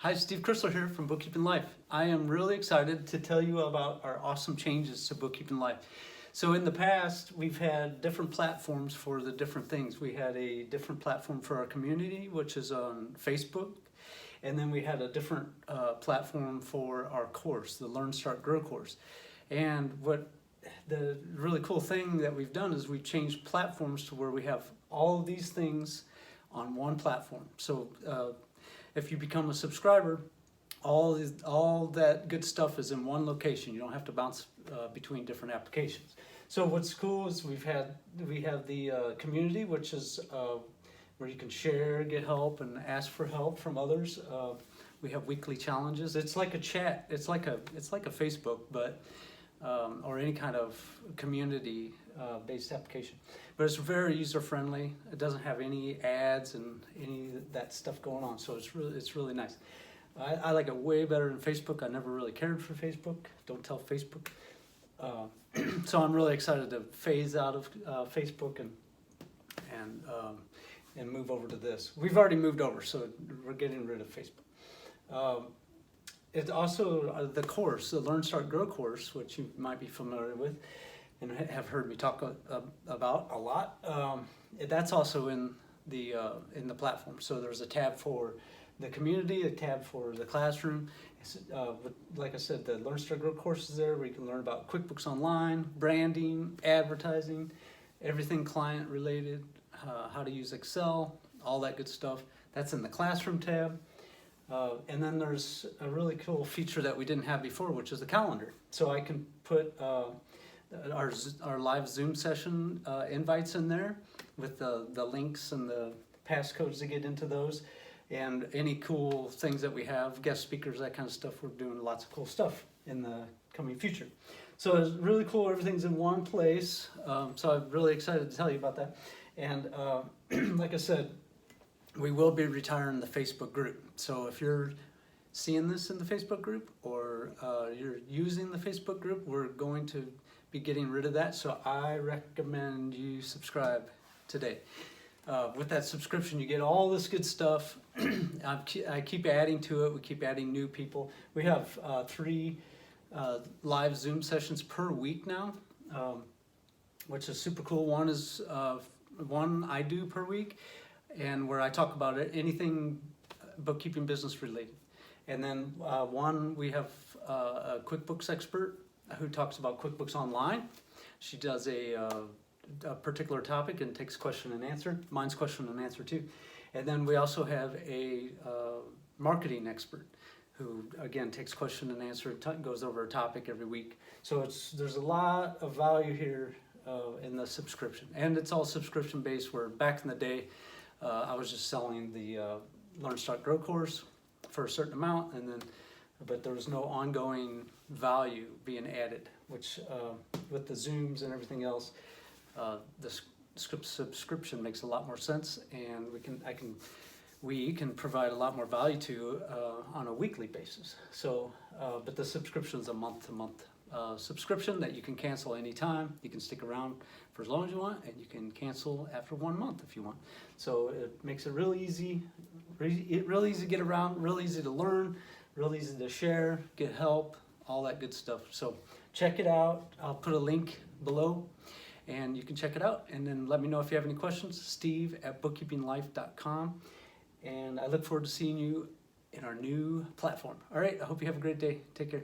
Hi, Steve Chrysler here from Bookkeeping Life. I am really excited to tell you about our awesome changes to Bookkeeping Life. So in the past, we've had different platforms for the different things. We had a different platform for our community, which is on Facebook. And then we had a different platform for our course, the Learn, Start, Grow course. And what the really cool thing that we've done is we've changed platforms to where we have all of these things on one platform. So if you become a subscriber, all that good stuff is in one location. You don't have to bounce between different applications. So what's cool is we have the community, which is where you can share, get help, and ask for help from others. We have weekly challenges. It's like a chat. It's like a Facebook, but or any kind of community based application. But it's very user friendly. It doesn't have any ads and any of that stuff going on. So it's really nice. I like it way better than Facebook. I never really cared for Facebook. Don't tell Facebook. So I'm really excited to phase out of Facebook and move over to this. We've already moved over, so we're getting rid of Facebook. It's also the course, the Learn, Start, Grow course, which you might be familiar with and have heard me talk about a lot. That's also in the platform. So there's a tab for the community, a tab for the classroom. Like I said, the Learn, Start, Grow course is there where you can learn about QuickBooks Online, branding, advertising, everything client related, how to use Excel, all that good stuff. That's in the classroom tab. And then there's a really cool feature that we didn't have before, which is the calendar. So I can put our live Zoom session invites in there with the links and the passcodes to get into those, and any cool things that we have, guest speakers, that kind of stuff. We're doing lots of cool stuff in the coming future. So it's really cool. Everything's in one place. So I'm really excited to tell you about that. And like I said, we will be retiring the Facebook group. So if you're seeing this in the Facebook group or you're using the Facebook group, we're going to be getting rid of that. So I recommend you subscribe today. With that subscription, you get all this good stuff. I keep adding to it. We keep adding new people. We have 3 live Zoom sessions per week now, which is super cool. One is one I do per week, and where I talk about anything bookkeeping business related. And then one, we have a QuickBooks expert who talks about QuickBooks Online. She does a particular topic and takes question and answer. Mine's question and answer too. And then we also have a marketing expert who again takes question and answer, goes over a topic every week. So there's a lot of value here in the subscription, and it's all subscription based, where back in the day I was just selling the Learn, Start, Grow course for a certain amount, but there was no ongoing value being added, which with the Zooms and everything else, the subscription makes a lot more sense, and we can provide a lot more value to on a weekly basis. So, but the subscription is a month-to-month subscription that you can cancel anytime. You can stick around for as long as you want, and you can cancel after 1 month if you want. So it makes it real easy to get around, real easy to learn, real easy to share, get help, all that good stuff. So check it out. I'll put a link below, and you can check it out, and then let me know if you have any questions. Steve@BookkeepingLife.com, and I look forward to seeing you in our new platform. All right, I hope you have a great day. Take care.